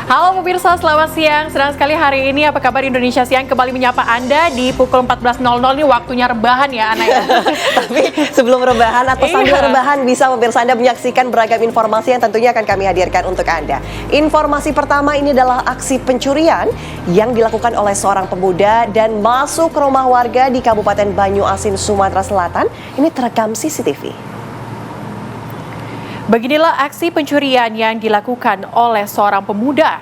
Halo pemirsa, selamat siang. Senang sekali hari ini Apa Kabar Indonesia Siang kembali menyapa Anda di pukul 14.00 ini waktunya rebahan ya Ana ya. Tapi sebelum rebahan atau sambil rebahan bisa pemirsa Anda menyaksikan beragam informasi yang tentunya akan kami hadirkan untuk Anda. Informasi pertama ini adalah aksi pencurian yang dilakukan oleh seorang pemuda dan masuk ke rumah warga di Kabupaten Banyuasin, Sumatera Selatan. Ini terekam CCTV. Beginilah aksi pencurian yang dilakukan oleh seorang pemuda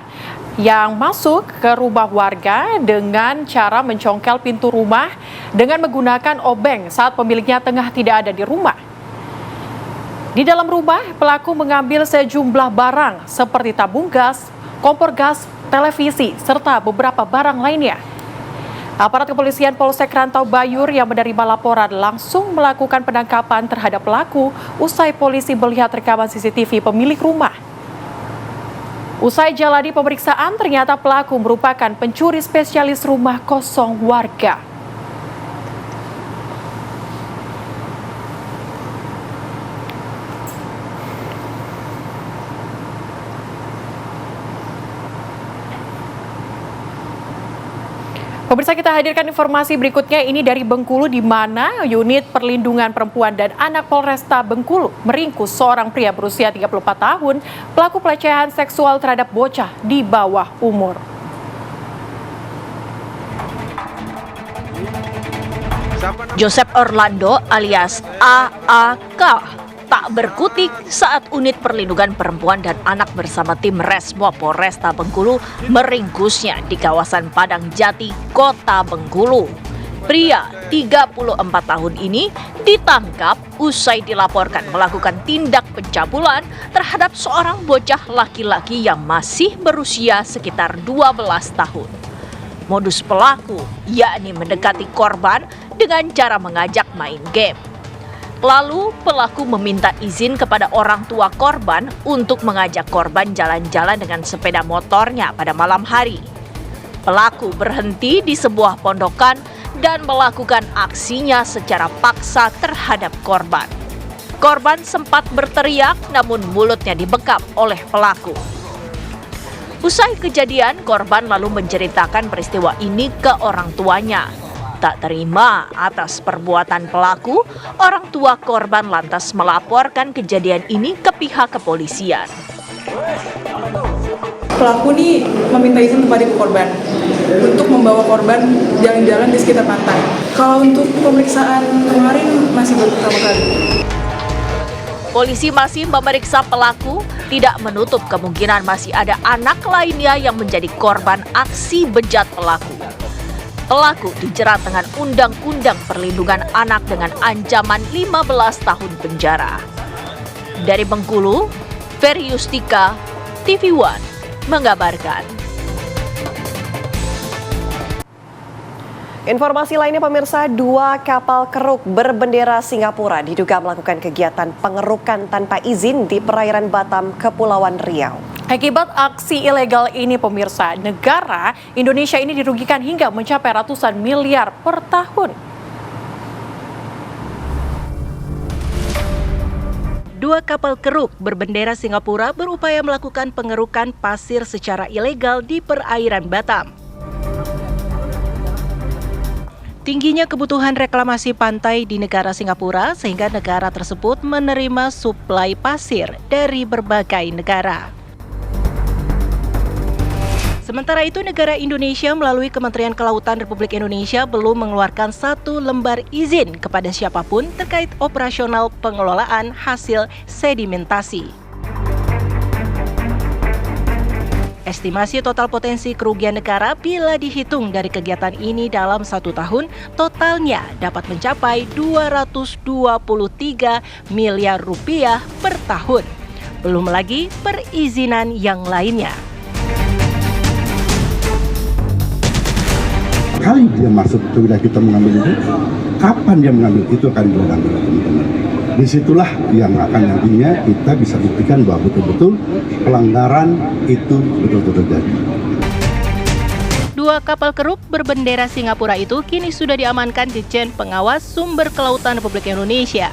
yang masuk ke rumah warga dengan cara mencongkel pintu rumah dengan menggunakan obeng saat pemiliknya tengah tidak ada di rumah. Di dalam rumah, pelaku mengambil sejumlah barang seperti tabung gas, kompor gas, televisi, serta beberapa barang lainnya. Aparat kepolisian Polsek Rantau Bayur yang menerima laporan langsung melakukan penangkapan terhadap pelaku usai polisi melihat rekaman CCTV pemilik rumah. Usai jalani pemeriksaan, ternyata pelaku merupakan pencuri spesialis rumah kosong warga. Pemirsa, kita hadirkan informasi berikutnya ini dari Bengkulu, di mana unit perlindungan perempuan dan anak Polresta Bengkulu meringkus seorang pria berusia 34 tahun pelaku pelecehan seksual terhadap bocah di bawah umur. Joseph Orlando alias AAK tak berkutik saat unit perlindungan perempuan dan anak bersama tim Resmo Polresta Bengkulu meringkusnya di kawasan Padang Jati, Kota Bengkulu. Pria 34 tahun ini ditangkap usai dilaporkan melakukan tindak pencabulan terhadap seorang bocah laki-laki yang masih berusia sekitar 12 tahun. Modus pelaku yakni mendekati korban dengan cara mengajak main game. Lalu pelaku meminta izin kepada orang tua korban untuk mengajak korban jalan-jalan dengan sepeda motornya pada malam hari. Pelaku berhenti di sebuah pondokan dan melakukan aksinya secara paksa terhadap korban. Korban sempat berteriak namun mulutnya dibekap oleh pelaku. Usai kejadian, korban lalu menceritakan peristiwa ini ke orang tuanya. Tak terima atas perbuatan pelaku, orang tua korban lantas melaporkan kejadian ini ke pihak kepolisian. Pelaku nih meminta izin kepada ibu korban untuk membawa korban jalan-jalan di sekitar pantai. Kalau untuk pemeriksaan kemarin masih baru pertama kali. Polisi masih memeriksa pelaku, tidak menutup kemungkinan masih ada anak lainnya yang menjadi korban aksi bejat pelaku. Pelaku dijerat dengan Undang-Undang Perlindungan Anak dengan ancaman 15 tahun penjara. Dari Bengkulu, Ferry Yustika, TV One, mengabarkan. Informasi lainnya pemirsa, 2 kapal keruk berbendera Singapura diduga melakukan kegiatan pengerukan tanpa izin di perairan Batam, Kepulauan Riau. Akibat aksi ilegal ini pemirsa, negara Indonesia ini dirugikan hingga mencapai ratusan miliar per tahun. 2 kapal keruk berbendera Singapura berupaya melakukan pengerukan pasir secara ilegal di perairan Batam. Tingginya kebutuhan reklamasi pantai di negara Singapura sehingga negara tersebut menerima suplai pasir dari berbagai negara. Sementara itu, negara Indonesia melalui Kementerian Kelautan Republik Indonesia belum mengeluarkan 1 lembar izin kepada siapapun terkait operasional pengelolaan hasil sedimentasi. Estimasi total potensi kerugian negara bila dihitung dari kegiatan ini dalam 1 tahun, totalnya dapat mencapai 223 miliar rupiah per tahun. Belum lagi perizinan yang lainnya. Kali dia masuk ke wilayah kita mengambil itu, kapan dia mengambil itu akan dilakukan teman-teman. Disitulah yang akan nantinya kita bisa buktikan bahwa betul-betul pelanggaran itu betul-betul terjadi. 2 kapal keruk berbendera Singapura itu kini sudah diamankan Ditjen Pengawas Sumber Kelautan Republik Indonesia.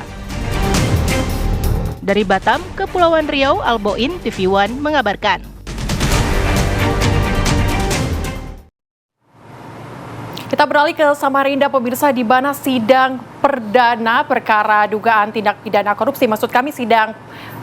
Dari Batam, Kepulauan Riau, Alboin, TV One mengabarkan. Kita beralih ke Samarinda, pemirsa, di mana sidang perdana perkara dugaan tindak pidana korupsi. Maksud kami sidang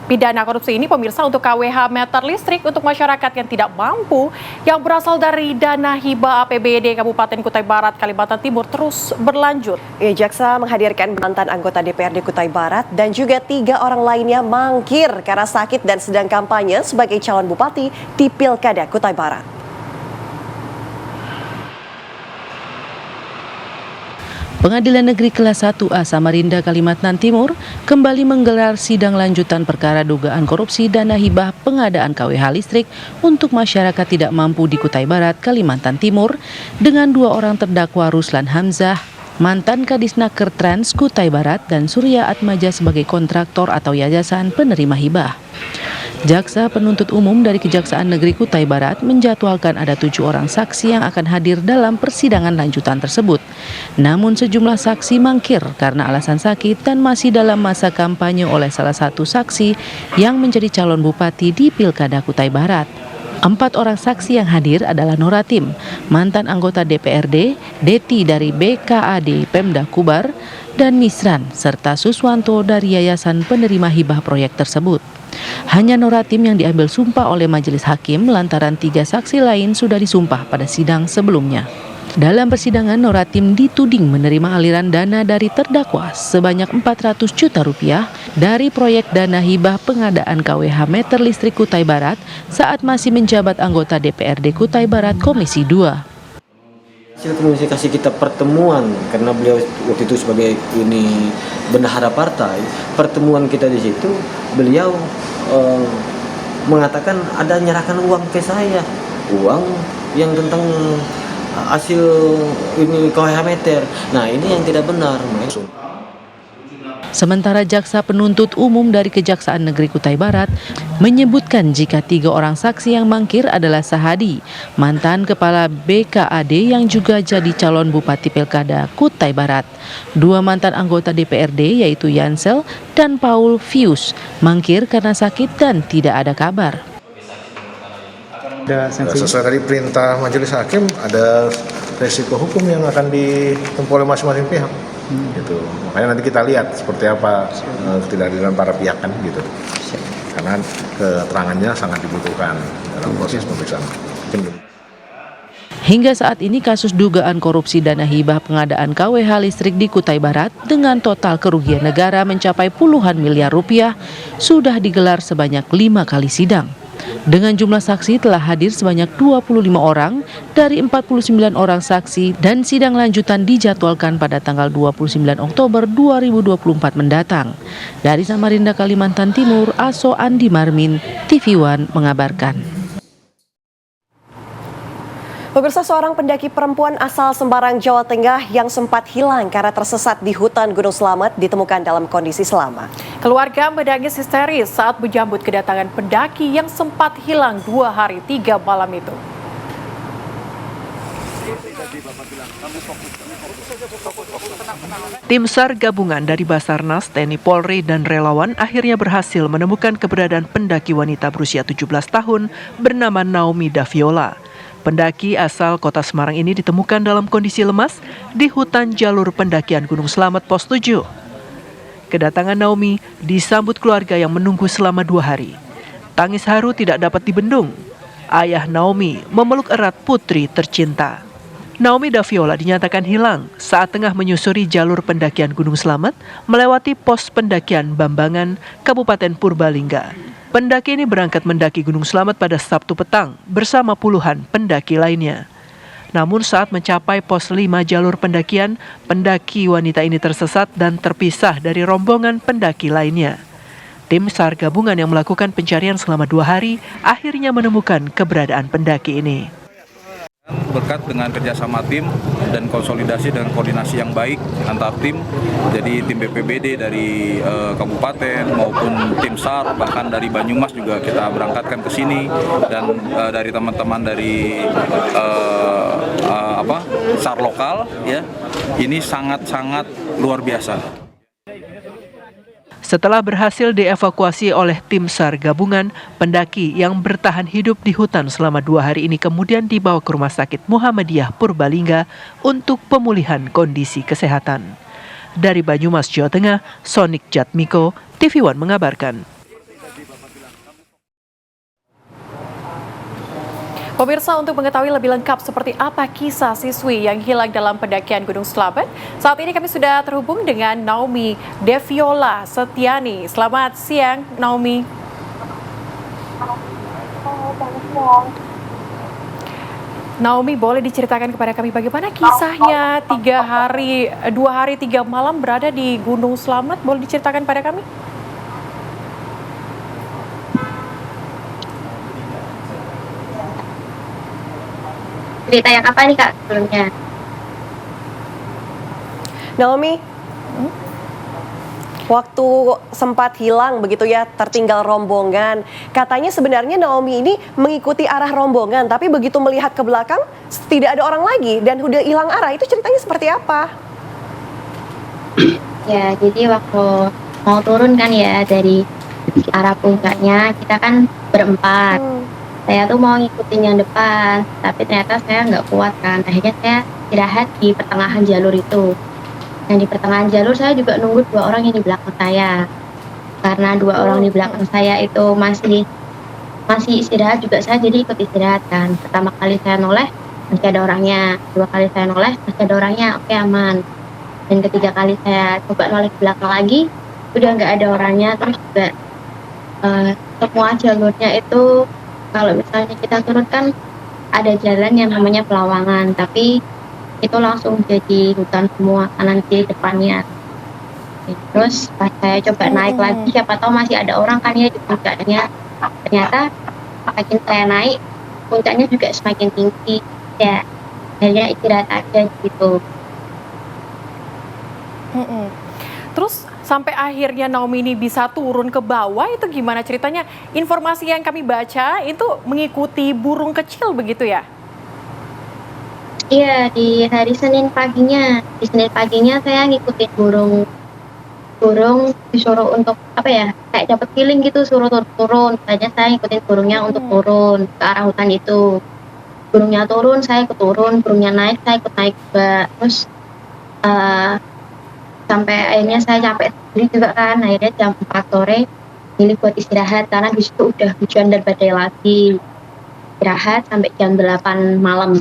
pidana korupsi ini, pemirsa, untuk KWH meter listrik untuk masyarakat yang tidak mampu yang berasal dari dana hibah APBD Kabupaten Kutai Barat, Kalimantan Timur terus berlanjut. Jaksa menghadirkan mantan anggota DPRD Kutai Barat dan juga 3 orang lainnya mangkir karena sakit dan sedang kampanye sebagai calon bupati di Pilkada Kutai Barat. Pengadilan Negeri Kelas 1A Samarinda, Kalimantan Timur kembali menggelar sidang lanjutan perkara dugaan korupsi dana hibah pengadaan KWH listrik untuk masyarakat tidak mampu di Kutai Barat, Kalimantan Timur dengan 2 orang terdakwa, Ruslan Hamzah, mantan Kadisnaker Trans Kutai Barat, dan Surya Atmaja sebagai kontraktor atau yayasan penerima hibah. Jaksa penuntut umum dari Kejaksaan Negeri Kutai Barat menjadwalkan ada 7 orang saksi yang akan hadir dalam persidangan lanjutan tersebut. Namun sejumlah saksi mangkir karena alasan sakit dan masih dalam masa kampanye oleh salah satu saksi yang menjadi calon bupati di Pilkada Kutai Barat. 4 orang saksi yang hadir adalah Noratim, mantan anggota DPRD, Deti dari BKAD Pemda Kubar, dan Misran, serta Suswanto dari Yayasan Penerima Hibah proyek tersebut. Hanya Noratim yang diambil sumpah oleh majelis hakim lantaran 3 saksi lain sudah disumpah pada sidang sebelumnya. Dalam persidangan, Noratim dituding menerima aliran dana dari terdakwa sebanyak 400 juta rupiah dari proyek dana hibah pengadaan KWH meter listrik Kutai Barat saat masih menjabat anggota DPRD Kutai Barat Komisi 2. Hasil komunikasi kita pertemuan, karena beliau waktu itu sebagai bendahara partai, pertemuan kita di situ beliau mengatakan ada nyerahkan uang ke saya, uang yang tentang hasil KWH meter. Nah, ini yang tidak benar. Sementara jaksa penuntut umum dari Kejaksaan Negeri Kutai Barat menyebutkan jika 3 orang saksi yang mangkir adalah Sahadi, mantan kepala BKAD yang juga jadi calon bupati Pilkada Kutai Barat, 2 mantan anggota DPRD yaitu Yansel dan Paul Fius, mangkir karena sakit dan tidak ada kabar. Sesuai dari perintah majelis hakim, ada resiko hukum yang akan ditempuh oleh masing-masing pihak. Gitu. Makanya nanti kita lihat seperti apa ketidakhadiran para pihak kan gitu. Karena keterangannya sangat dibutuhkan dalam proses pemeriksaan. Hingga saat ini kasus dugaan korupsi dana hibah pengadaan KWH listrik di Kutai Barat dengan total kerugian negara mencapai puluhan miliar rupiah sudah digelar sebanyak 5 kali sidang. Dengan jumlah saksi telah hadir sebanyak 25 orang dari 49 orang saksi dan sidang lanjutan dijadwalkan pada tanggal 29 Oktober 2024 mendatang. Dari Samarinda, Kalimantan Timur, Aso Andi Marmin, TV One mengabarkan. Pemirsa, seorang pendaki perempuan asal Sembarang, Jawa Tengah yang sempat hilang karena tersesat di hutan Gunung Slamet ditemukan dalam kondisi selamat. Keluarga menangis histeris saat menyambut kedatangan pendaki yang sempat hilang 2 hari 3 malam itu. Tim SAR gabungan dari Basarnas, TNI Polri, dan relawan akhirnya berhasil menemukan keberadaan pendaki wanita berusia 17 tahun bernama Naomi Daviola. Pendaki asal kota Semarang ini ditemukan dalam kondisi lemas di hutan jalur pendakian Gunung Slamet Pos 7. Kedatangan Naomi disambut keluarga yang menunggu selama 2 hari. Tangis haru tidak dapat dibendung. Ayah Naomi memeluk erat putri tercinta. Naomi Daviola dinyatakan hilang saat tengah menyusuri jalur pendakian Gunung Slamet melewati pos pendakian Bambangan, Kabupaten Purbalingga. Pendaki ini berangkat mendaki Gunung Slamet pada Sabtu petang bersama puluhan pendaki lainnya. Namun saat mencapai pos 5 jalur pendakian, pendaki wanita ini tersesat dan terpisah dari rombongan pendaki lainnya. Tim SAR gabungan yang melakukan pencarian selama 2 hari akhirnya menemukan keberadaan pendaki ini. Berkat dengan kerjasama tim dan konsolidasi dan koordinasi yang baik antar tim, jadi tim BPBD dari kabupaten maupun tim SAR, bahkan dari Banyumas juga kita berangkatkan ke sini, dan dari teman-teman dari SAR lokal, ya, ini sangat-sangat luar biasa. Setelah berhasil dievakuasi oleh tim SAR gabungan, pendaki yang bertahan hidup di hutan selama 2 hari ini kemudian dibawa ke Rumah Sakit Muhammadiyah Purbalingga untuk pemulihan kondisi kesehatan. Dari Banyumas, Jawa Tengah, Sonik Jatmiko, TV One mengabarkan. Pemirsa, untuk mengetahui lebih lengkap seperti apa kisah siswi yang hilang dalam pendakian Gunung Slamet, saat ini kami sudah terhubung dengan Naomi Deviola Setiani. Selamat siang, Naomi. Naomi, boleh diceritakan kepada kami bagaimana kisahnya 2 hari 3 malam berada di Gunung Slamet? Boleh diceritakan pada kami? Cerita yang apa nih Kak sebelumnya? Naomi, waktu sempat hilang begitu ya, tertinggal rombongan. Katanya sebenarnya Naomi ini mengikuti arah rombongan, tapi begitu melihat ke belakang tidak ada orang lagi dan udah hilang arah. Itu ceritanya seperti apa? Ya, jadi waktu mau turun kan ya dari arah puncaknya, kita kan berempat. Saya tuh mau ngikutin yang depan, tapi ternyata saya nggak kuat kan. Akhirnya saya istirahat di pertengahan jalur itu. Yang di pertengahan jalur saya juga nunggu 2 orang yang di belakang saya. Karena 2 orang di belakang saya itu masih istirahat juga, saya jadi ikut istirahat kan. Pertama kali saya noleh masih ada orangnya, 2 kali saya noleh masih ada orangnya, oke aman. Dan ketiga kali saya coba noleh ke belakang lagi, udah nggak ada orangnya. Terus juga semua jalurnya itu, kalau misalnya kita turun kan ada jalan yang namanya Pelawangan, tapi itu langsung jadi hutan semua kanan kiri depannya. Terus pas saya coba naik lagi, siapa tahu masih ada orang kan ya di puncaknya. Ternyata makin saya naik, puncaknya juga semakin tinggi. Ya, akhirnya istirahat aja gitu. Terus sampai akhirnya Naomi ini bisa turun ke bawah, itu gimana ceritanya? Informasi yang kami baca itu mengikuti burung kecil begitu ya? Iya, di hari Senin paginya. Di Senin paginya saya ngikutin burung disuruh untuk apa ya, kayak dapat feeling gitu, suruh turun. Makanya saya ngikutin burungnya untuk turun ke arah hutan itu. Burungnya turun, saya ikut turun. Burungnya naik, saya ikut naik juga. Terus sampai akhirnya saya capek sendiri juga kan. Akhirnya jam 4 sore milih buat istirahat karena di situ udah hujan dan badai lagi. Istirahat sampai jam 8 malam.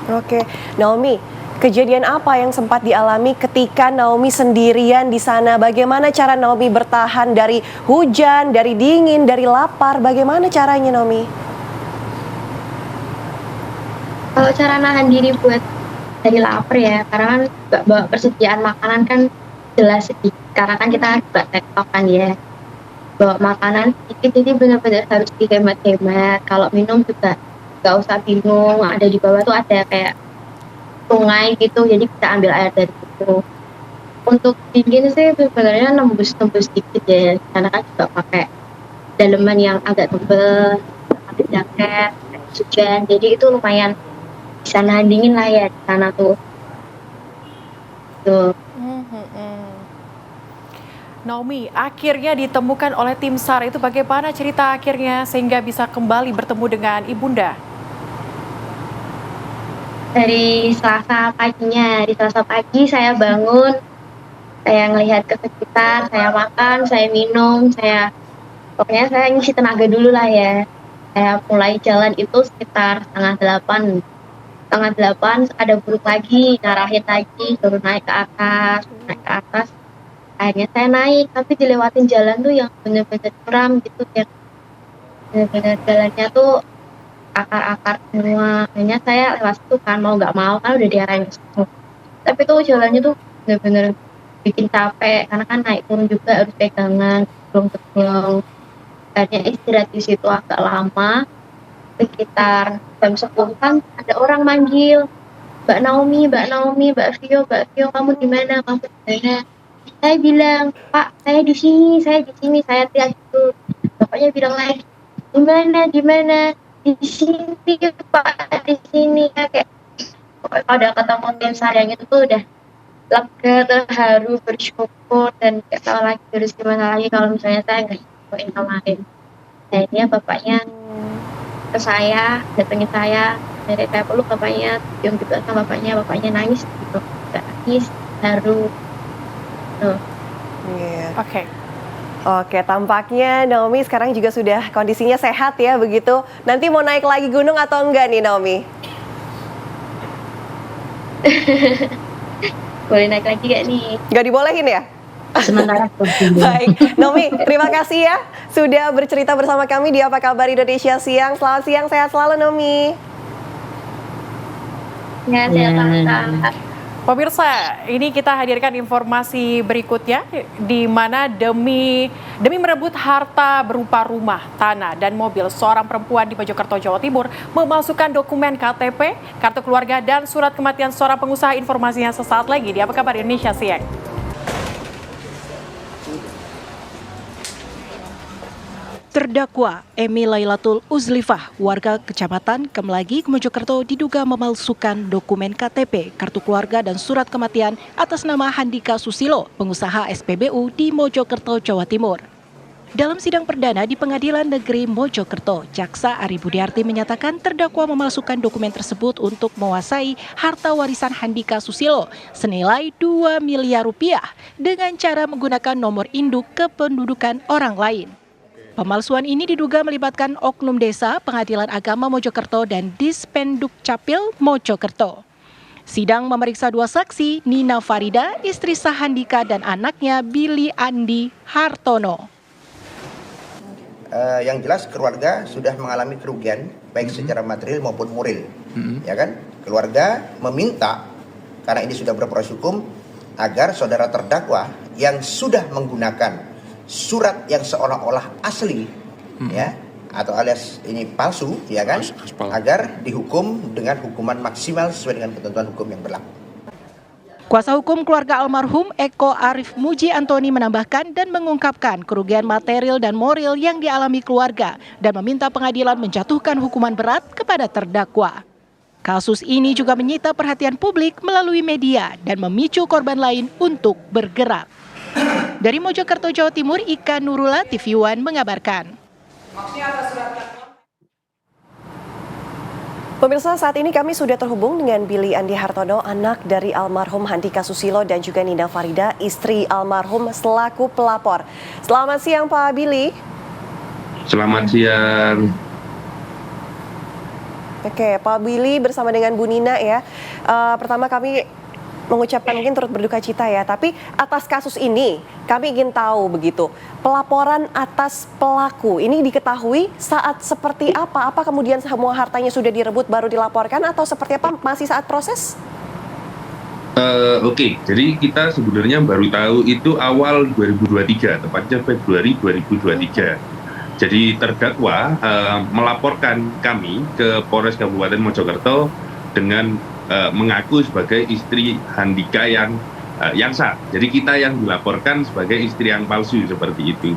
Oke, Naomi, kejadian apa yang sempat dialami ketika Naomi sendirian di sana? Bagaimana cara Naomi bertahan dari hujan, dari dingin, dari lapar? Bagaimana caranya, Naomi? Kalau cara nahan diri buat dari lapar ya, karena kan bawa persediaan makanan kan jelas sedikit. Karena kan kita juga tektok kan ya, bawa makanan sedikit, jadi benar-benar harus dihemat-hemat. Kalau minum juga gak usah bingung, ada di bawah tuh ada kayak sungai gitu, jadi kita ambil air dari situ. Untuk dingin sih sebenarnya nembus dikit ya, karena kan juga pakai daleman yang agak tebal, pakai jaket, hujan, jadi itu lumayan bisa nahan dingin lah ya di sana tuh. Naomi, akhirnya ditemukan oleh tim SAR, itu bagaimana cerita akhirnya sehingga bisa kembali bertemu dengan Ibunda? Di Selasa pagi saya bangun, saya ngelihat ke sekitar, saya makan, saya minum, pokoknya saya ngisi tenaga dulu lah ya. Saya mulai jalan itu sekitar setengah 8 ada burung lagi, ngarahin lagi, suruh naik ke atas. Akhirnya saya naik, tapi dilewatin jalan tuh yang bener-bener curam gitu, yang bener-bener jalannya tuh akar-akar semua. Akhirnya saya lewat situ kan, mau nggak mau kan udah diarahin ke situ. Tapi tuh jalannya tuh bener-bener bikin capek, karena kan naik turun juga harus pegangan, belum. Akhirnya istirahat di situ agak lama, sekitar jam 10-an ada orang manggil, Mbak Naomi, Mbak Vio, kamu di mana? Saya bilang, Pak, saya di sini, saya teriak gitu. Bapaknya bilang lagi, di mana? Di sini Pak, di sini. Kayak kalau udah ketemu tim SAR yang itu tuh udah lega, terharu, bersyukur, dan nggak tahu lagi harus gimana lagi kalau misalnya saya nggak infoin kemarin. Akhirnya bapaknya ke saya, datengin saya, dari saya peluk bapaknya, cium juga sama bapaknya nangis gitu, nggak nangis, haru. Tuh. Iya. Oke. Oke, tampaknya Naomi sekarang juga sudah kondisinya sehat ya begitu. Nanti mau naik lagi gunung atau enggak nih Naomi? Boleh naik lagi gak nih? Nggak dibolehin ya? Sementara Baik, Naomi, terima kasih ya sudah bercerita bersama kami di Apa Kabar Indonesia Siang. Selamat siang, sehat selalu Naomi. ya, saya Pemirsa, ini kita hadirkan informasi berikutnya di mana demi merebut harta berupa rumah, tanah, dan mobil, seorang perempuan di Mojokerto, Jawa Timur memalsukan dokumen KTP, kartu keluarga, dan surat kematian seorang pengusaha. Informasinya sesaat lagi di Apa Kabar Indonesia Siang. Terdakwa Emi Lailatul Uzlifah, warga Kecamatan Kemlagi, Mojokerto, diduga memalsukan dokumen KTP, kartu keluarga, dan surat kematian atas nama Handika Susilo, pengusaha SPBU di Mojokerto, Jawa Timur. Dalam sidang perdana di Pengadilan Negeri Mojokerto, Jaksa Ari Budiarti menyatakan terdakwa memalsukan dokumen tersebut untuk menguasai harta warisan Handika Susilo senilai 2 miliar rupiah dengan cara menggunakan nomor induk kependudukan orang lain. Pemalsuan ini diduga melibatkan Oknum Desa, Pengadilan Agama Mojokerto, dan Dispenduk Capil Mojokerto. Sidang memeriksa dua saksi, Nina Farida, istri sah Handika, dan anaknya Billy Andi Hartono. Yang jelas keluarga sudah mengalami kerugian baik secara material maupun moral, ya kan? Keluarga meminta karena ini sudah berproses hukum agar saudara terdakwa yang sudah menggunakan surat yang seolah-olah asli, ya, atau alias ini palsu, ya kan, agar dihukum dengan hukuman maksimal sesuai dengan ketentuan hukum yang berlaku. Kuasa hukum keluarga almarhum Eko Arif Muji Antoni menambahkan dan mengungkapkan kerugian material dan moral yang dialami keluarga dan meminta pengadilan menjatuhkan hukuman berat kepada terdakwa. Kasus ini juga menyita perhatian publik melalui media dan memicu korban lain untuk bergerak. Dari Mojokerto, Jawa Timur, Ika Nurula, TV One mengabarkan. Pemirsa, saat ini kami sudah terhubung dengan Billy Andi Hartono, anak dari almarhum Handika Susilo, dan juga Nina Farida, istri almarhum selaku pelapor. Selamat siang Pak Billy. Selamat siang. Oke, Pak Billy bersama dengan Bu Nina ya. Pertama kami mengucapkan mungkin turut berduka cita ya, tapi atas kasus ini kami ingin tahu begitu, pelaporan atas pelaku ini diketahui saat seperti apa? Apa kemudian semua hartanya sudah direbut baru dilaporkan atau seperti apa, masih saat proses? Oke, jadi kita sebenarnya baru tahu itu awal 2023, tepatnya Februari 2023. Jadi terdakwa melaporkan kami ke Polres Kabupaten Mojokerto dengan mengaku sebagai istri Handika yang sah. Jadi kita yang dilaporkan sebagai istri yang palsu seperti itu.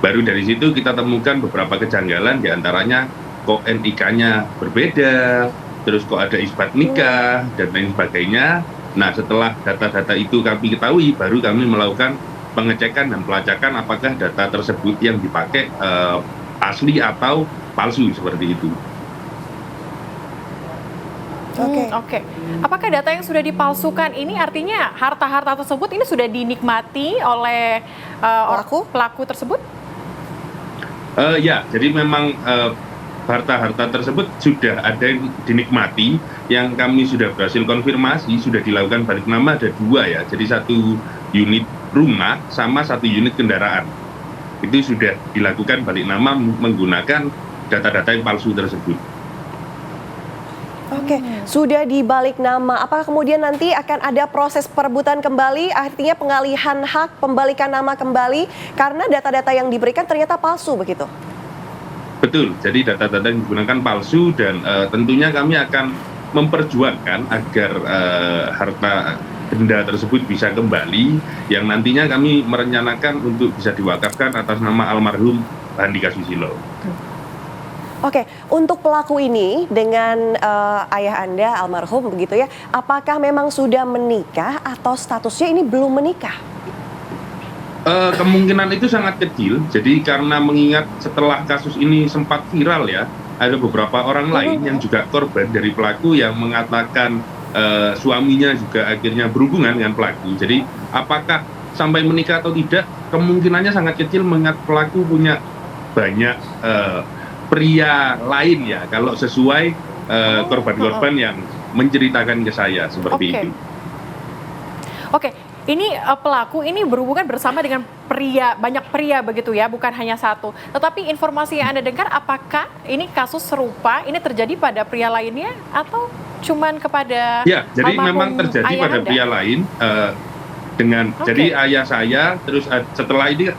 Baru dari situ kita temukan beberapa kejanggalan, diantaranya kok NIK-nya berbeda, terus kok ada isbat nikah dan lain sebagainya. Nah, setelah data-data itu kami ketahui, baru kami melakukan pengecekan dan pelacakan apakah data tersebut yang dipakai asli atau palsu seperti itu. Oke. Apakah data yang sudah dipalsukan ini artinya harta-harta tersebut ini sudah dinikmati oleh pelaku tersebut? Ya, jadi memang harta-harta tersebut sudah ada yang dinikmati. Yang kami sudah berhasil konfirmasi sudah dilakukan balik nama ada 2 ya. Jadi 1 unit rumah sama 1 unit kendaraan. Itu sudah dilakukan balik nama menggunakan data-data yang palsu tersebut. Oke, sudah dibalik nama. Apakah kemudian nanti akan ada proses perebutan kembali, artinya pengalihan hak, pembalikan nama kembali, karena data-data yang diberikan ternyata palsu begitu? Betul, jadi data-data yang digunakan palsu dan tentunya kami akan memperjuangkan agar harta benda tersebut bisa kembali, yang nantinya kami merencanakan untuk bisa diwakafkan atas nama almarhum Handika Susilo. Oke, untuk pelaku ini dengan ayah Anda almarhum begitu ya, apakah memang sudah menikah atau statusnya ini belum menikah? Kemungkinan itu sangat kecil. Jadi karena mengingat setelah kasus ini sempat viral ya, ada beberapa orang lain yang juga korban dari pelaku yang mengatakan suaminya juga akhirnya berhubungan dengan pelaku. Jadi apakah sampai menikah atau tidak, kemungkinannya sangat kecil mengingat pelaku punya banyak pria lain ya, kalau sesuai korban-korban yang menceritakan ke saya seperti itu. Oke, ini pelaku ini berhubungan bersama dengan banyak pria begitu ya, bukan hanya satu. Tetapi informasi yang Anda dengar, apakah ini kasus serupa ini terjadi pada pria lainnya atau cuman kepada Ya, jadi memang terjadi pada pria lain jadi ayah saya, terus setelah ini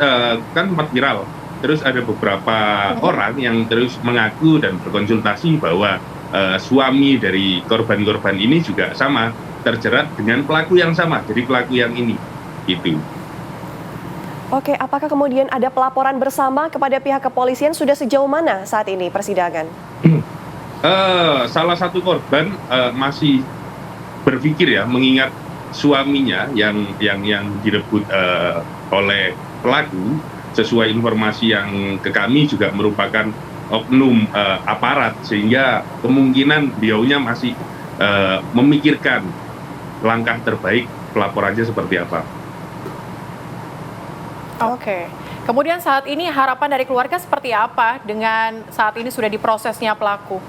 kan sempat viral. Terus ada beberapa orang yang terus mengaku dan berkonsultasi bahwa suami dari korban-korban ini juga sama, terjerat dengan pelaku yang sama, jadi pelaku yang ini, gitu. Oke, apakah kemudian ada pelaporan bersama kepada pihak kepolisian, sudah sejauh mana saat ini persidangan? Salah satu korban masih berpikir ya, mengingat suaminya yang direbut oleh pelaku, sesuai informasi yang ke kami juga merupakan oknum aparat, sehingga kemungkinan beliaunya masih memikirkan langkah terbaik pelaporannya seperti apa. Oke. Kemudian saat ini harapan dari keluarga seperti apa dengan saat ini sudah diprosesnya pelaku?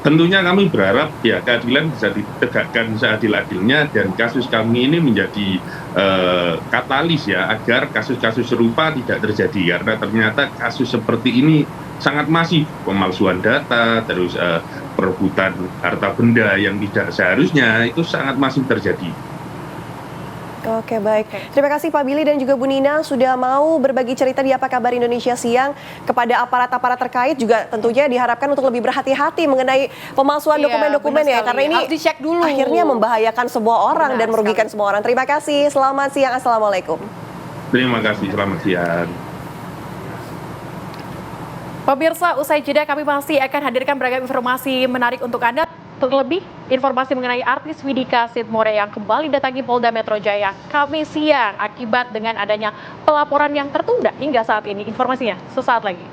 Tentunya kami berharap ya keadilan bisa ditegakkan seadil-adilnya dan kasus kami ini menjadi katalis ya agar kasus-kasus serupa tidak terjadi, karena ternyata kasus seperti ini sangat masif, pemalsuan data, terus perebutan harta benda yang tidak seharusnya, itu sangat masif terjadi. Oke, baik. Terima kasih Pak Billy dan juga Bu Nina sudah mau berbagi cerita di Apa Kabar Indonesia Siang kepada aparat-aparat terkait, juga tentunya diharapkan untuk lebih berhati-hati mengenai pemalsuan dokumen-dokumen ya, karena ini harus dicek dulu. Akhirnya membahayakan semua orang dan merugikan semua orang. Terima kasih. Selamat siang. Assalamualaikum. Terima kasih. Selamat siang. Pemirsa, usai jeda kami masih akan hadirkan beragam informasi menarik untuk Anda. Terlebih, informasi mengenai artis Widika Sidmore yang kembali datangi Polda Metro Jaya Kamis siang akibat dengan adanya pelaporan yang tertunda hingga saat ini. Informasinya sesaat lagi.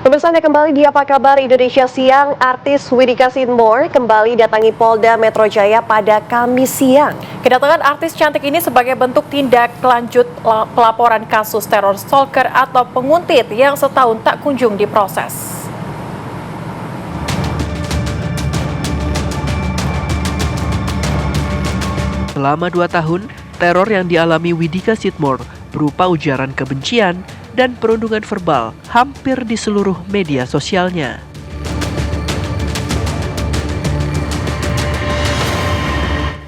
Pemirsa, Anda kembali di Apa Kabar Indonesia Siang. Artis Widika Sidmore kembali datangi Polda Metro Jaya pada Kamis siang. Kedatangan artis cantik ini sebagai bentuk tindak lanjut pelaporan kasus teror stalker atau penguntit yang setahun tak kunjung diproses. Selama 2 tahun, teror yang dialami Widika Sidmore berupa ujaran kebencian dan perundungan verbal hampir di seluruh media sosialnya.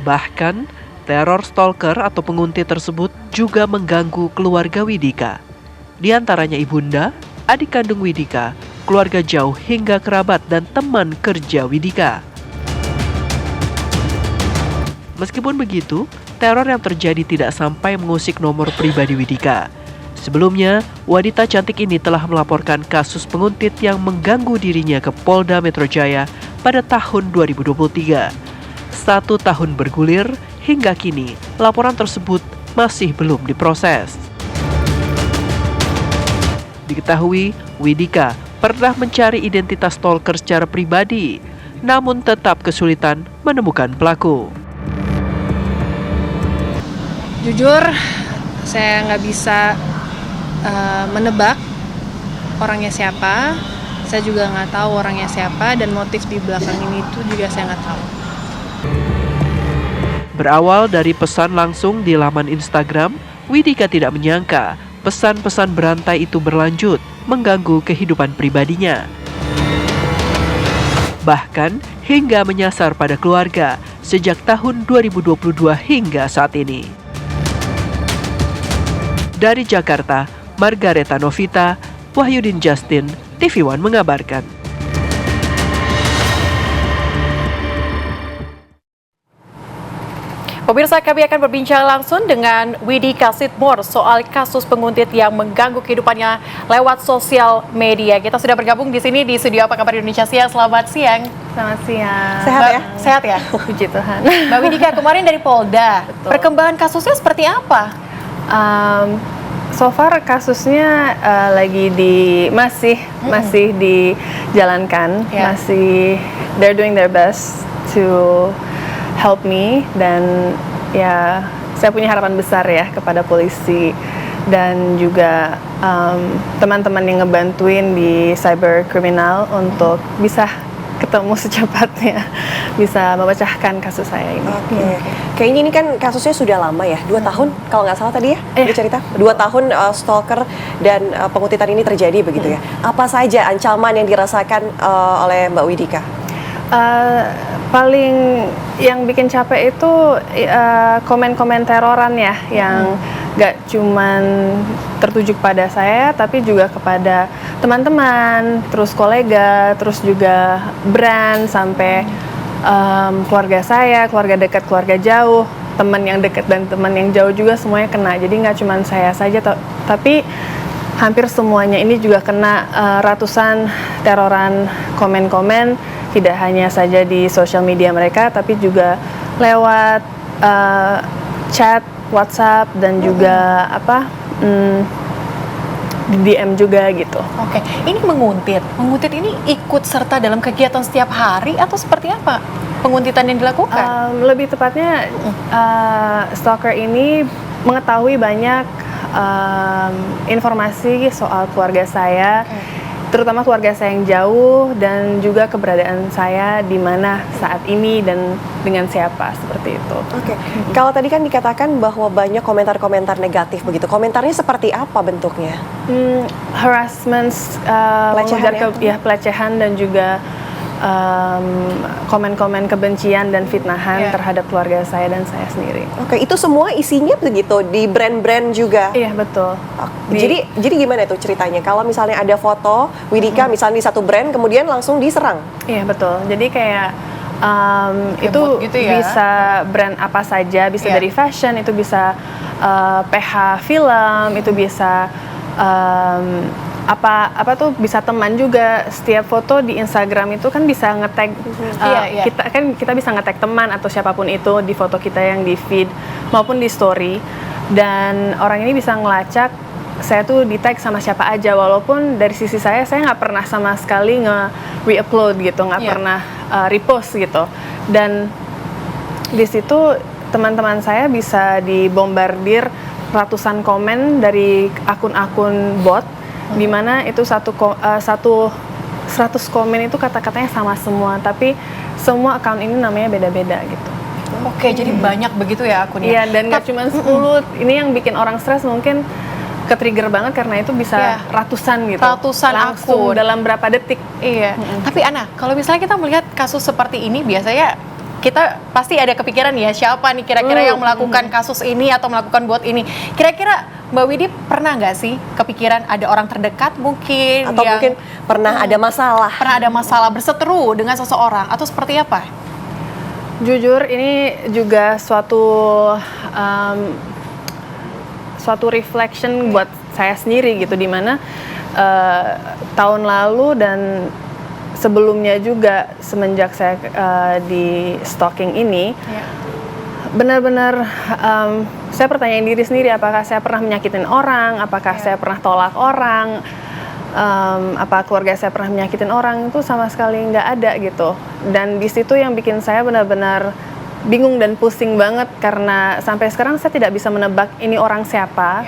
Bahkan, teror stalker atau penguntit tersebut juga mengganggu keluarga Widika. Di antaranya ibunda, adik kandung Widika, keluarga jauh hingga kerabat dan teman kerja Widika. Meskipun begitu, teror yang terjadi tidak sampai mengusik nomor pribadi Widika. Sebelumnya, wanita cantik ini telah melaporkan kasus penguntit yang mengganggu dirinya ke Polda Metro Jaya pada tahun 2023. 1 tahun bergulir, hingga kini laporan tersebut masih belum diproses. Diketahui, Widika pernah mencari identitas stalker secara pribadi, namun tetap kesulitan menemukan pelaku. Jujur, saya nggak bisa menebak orangnya siapa. Saya juga nggak tahu orangnya siapa dan motif di belakang ini itu juga saya nggak tahu. Berawal dari pesan langsung di laman Instagram, Widika tidak menyangka pesan-pesan berantai itu berlanjut mengganggu kehidupan pribadinya. Bahkan hingga menyasar pada keluarga sejak tahun 2022 hingga saat ini. Dari Jakarta, Margareta Novita, Wahyudin Justin, TV One mengabarkan. Pemirsa, kami akan berbincang langsung dengan Widika Sitmore soal kasus penguntit yang mengganggu kehidupannya lewat sosial media. Kita sudah bergabung di sini di studio Apa Kabar Indonesia Siang. Selamat siang. Selamat siang. Sehat ya? Sehat ya? Puji Tuhan. Mbak Widika, kemarin dari Polda. Betul. Perkembangan kasusnya seperti apa? So far kasusnya masih dijalankan, masih they're doing their best to help me, dan ya saya punya harapan besar ya kepada polisi dan juga teman-teman yang ngebantuin di cyber criminal untuk bisa ketemu secepatnya, bisa memecahkan kasus saya ini. Oke. Kayaknya ini kan kasusnya sudah lama ya, 2 tahun kalau nggak salah tadi ya, udah cerita 2 tahun stalker dan penguntitan ini terjadi begitu ya. Apa saja ancaman yang dirasakan oleh Mbak Widika? Paling yang bikin capek itu komen-komen teroran ya, yang gak cuman tertuju pada saya, tapi juga kepada teman-teman, terus kolega, terus juga brand, sampai keluarga saya, keluarga dekat, keluarga jauh, teman yang dekat dan teman yang jauh juga semuanya kena. Jadi nggak cuman saya saja, tapi hampir semuanya ini juga kena ratusan teroran komen-komen, tidak hanya saja di sosial media mereka, tapi juga lewat chat, WhatsApp, dan juga di DM juga gitu. Oke, ini menguntit ini ikut serta dalam kegiatan setiap hari atau seperti apa penguntitan yang dilakukan? Lebih tepatnya stalker ini mengetahui banyak informasi soal keluarga saya, terutama keluarga saya yang jauh, dan juga keberadaan saya di mana saat ini dan dengan siapa, seperti itu. Oke. Kalau tadi kan dikatakan bahwa banyak komentar-komentar negatif begitu. Komentarnya seperti apa bentuknya? Harassment, pelecehan pelecehan, dan juga komen-komen kebencian dan fitnahan terhadap keluarga saya dan saya sendiri. Oke, itu semua isinya begitu di brand-brand juga? Iya, betul. Jadi gimana itu ceritanya? Kalau misalnya ada foto Widika misalnya di satu brand, kemudian langsung diserang? Iya, betul. Jadi kayak itu gitu ya? bisa brand apa saja, bisa dari fashion, itu bisa PH film, itu bisa apa tuh, bisa teman juga. Setiap foto di Instagram itu kan bisa nge-tag kita bisa nge-tag teman atau siapapun itu di foto kita yang di feed maupun di story, dan orang ini bisa ngelacak saya tuh di tag sama siapa aja, walaupun dari sisi saya nggak pernah sama sekali nge-re-upload gitu, nggak pernah repost gitu. Dan di situ teman-teman saya bisa dibombardir ratusan komen dari akun-akun bot, di mana itu 100 komen itu kata-katanya sama semua, tapi semua akun ini namanya beda-beda gitu. Oke, jadi banyak begitu ya akunnya. Iya, dan nggak cuma 10. Ini yang bikin orang stres, mungkin ke-trigger banget karena itu bisa ratusan gitu. Ratusan langsung akun dalam berapa detik. Iya. Tapi Ana, kalau misalnya kita melihat kasus seperti ini, biasanya kita pasti ada kepikiran ya, siapa nih kira-kira yang melakukan kasus ini atau melakukan bot ini. Kira-kira Mbak Widi pernah nggak sih kepikiran ada orang terdekat mungkin, atau yang mungkin pernah ada masalah berseteru dengan seseorang, atau seperti apa? Jujur, ini juga suatu reflection buat saya sendiri gitu, dimana tahun lalu dan sebelumnya juga, semenjak saya di stalking ini, benar-benar saya pertanyain diri sendiri, apakah saya pernah menyakitin orang, apakah saya pernah tolak orang, apa keluarga saya pernah menyakitin orang. Itu sama sekali nggak ada gitu. Dan di situ yang bikin saya benar-benar bingung dan pusing banget, karena sampai sekarang saya tidak bisa menebak ini orang siapa,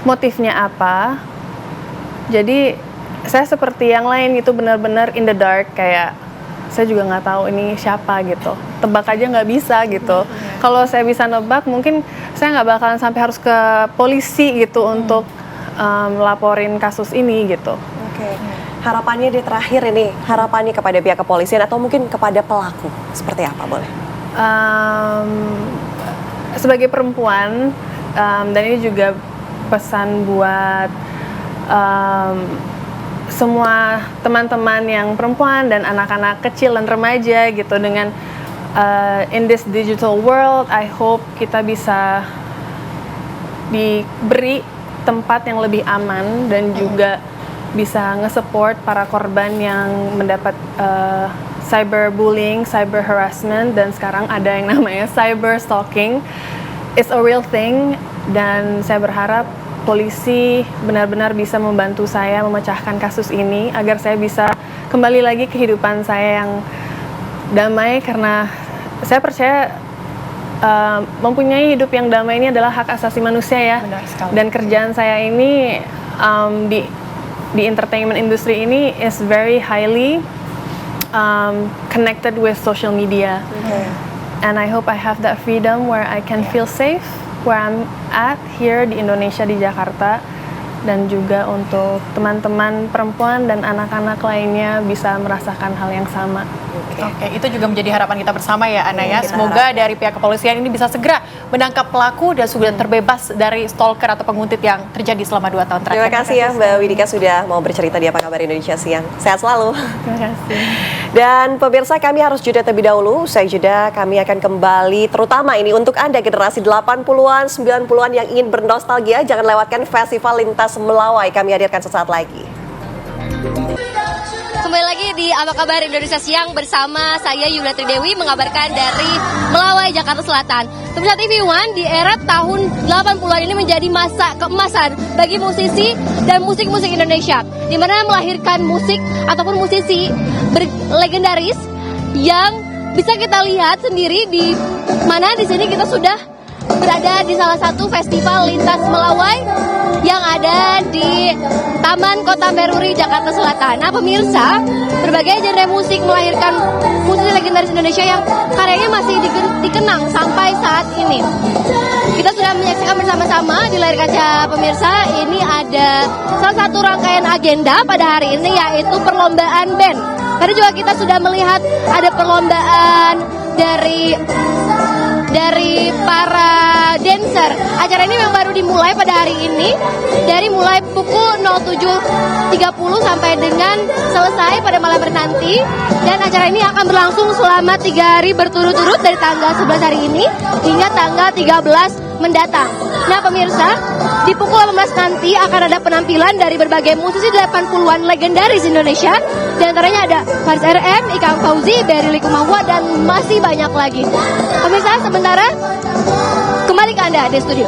motifnya apa. Jadi saya seperti yang lain gitu, benar-benar in the dark, kayak saya juga nggak tahu ini siapa gitu, tebak aja nggak bisa gitu. Kalau saya bisa nebak, mungkin saya nggak bakalan sampai harus ke polisi gitu untuk laporin kasus ini gitu. Oke. Harapannya di terakhir ini, harapannya kepada pihak kepolisian atau mungkin kepada pelaku, seperti apa boleh? Sebagai perempuan, dan ini juga pesan buat semua teman-teman yang perempuan dan anak-anak kecil dan remaja gitu, dengan in this digital world, I hope kita bisa diberi tempat yang lebih aman dan juga bisa nge-support para korban yang mendapat cyberbullying, cyber harassment, dan sekarang ada yang namanya cyber stalking. It's a real thing, dan saya berharap polisi benar-benar bisa membantu saya memecahkan kasus ini agar saya bisa kembali lagi kehidupan saya yang damai, karena saya percaya mempunyai hidup yang damai ini adalah hak asasi manusia ya. Dan kerjaan saya ini di entertainment industry ini is very highly connected with social media. And I hope I have that freedom where I can feel safe where I'm at here di Indonesia, di Jakarta, dan juga untuk teman-teman perempuan dan anak-anak lainnya bisa merasakan hal yang sama. Oke, itu juga menjadi harapan kita bersama ya, Ana ya. Semoga dari pihak kepolisian ini bisa segera menangkap pelaku dan sudah terbebas dari stalker atau penguntit yang terjadi selama 2 tahun terakhir. Terima kasih ya Mbak Widika sudah mau bercerita di Apa Kabar Indonesia Siang. Sehat selalu. Terima kasih. Dan pemirsa, kami harus jeda terlebih dahulu. Usai jeda kami akan kembali, terutama ini untuk Anda generasi 80-an, 90-an yang ingin bernostalgia, jangan lewatkan Festival Lintas Melawai. Kami hadirkan sesaat lagi. Kembali lagi di Apa Kabar Indonesia Siang bersama saya Yulia Tridewi mengabarkan dari Melawai, Jakarta Selatan. Pemirsa TV One, di era tahun 80-an ini menjadi masa keemasan bagi musisi dan musik-musik Indonesia, di mana melahirkan musik ataupun musisi legendaris yang bisa kita lihat sendiri di mana di sini kita sudah berada di salah satu festival lintas Melawai yang ada di Taman Kota Meruri, Jakarta Selatan. Nah pemirsa, berbagai genre musik melahirkan musisi legendaris Indonesia yang karyanya masih dikenang sampai saat ini. Kita sudah menyaksikan bersama-sama di layar kaca pemirsa, ini ada salah satu rangkaian agenda pada hari ini, yaitu perlombaan band. Tadi juga kita sudah melihat ada perlombaan dari para dancer. Acara ini memang baru dimulai pada hari ini, dari mulai pukul 07.30 sampai dengan selesai pada malam hari nanti. Dan acara ini akan berlangsung selama 3 hari berturut-turut dari tanggal 11 hari ini hingga tanggal 13 mendatang. Nah pemirsa, di pukul 18 nanti akan ada penampilan dari berbagai musisi 80-an legendaris Indonesia. Di antaranya ada Faris RM, Ikang Fauzi, Berry Likumahwa, dan masih banyak lagi. Pemirsa, sementara kembali ke Anda di studio.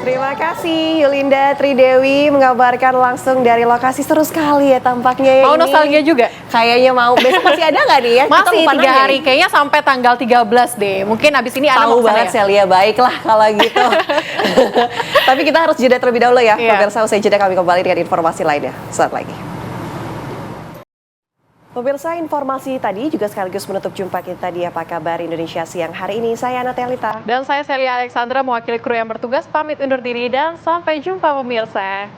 Terima kasih Yulinda Tridewi mengabarkan langsung dari lokasi. Seru sekali ya tampaknya ya. Mau ini. nostalgia juga? Kayaknya mau. Besok masih ada nggak nih ya? Masih Kita 3 hari, kayaknya sampai tanggal 13 deh. Mungkin abis ini Ana tahu mau banget ya? Celia, baiklah kalau gitu. Tapi kita harus jeda terlebih dahulu ya. Pemirsa, usai jeda kami kembali dengan informasi lainnya. Saat lagi. Pemirsa, informasi tadi juga sekaligus menutup jumpa kita di Apa Kabar Indonesia Siang hari ini. Saya Ana Telita. Dan saya Celia Alexandra mewakili kru yang bertugas pamit undur diri dan sampai jumpa pemirsa.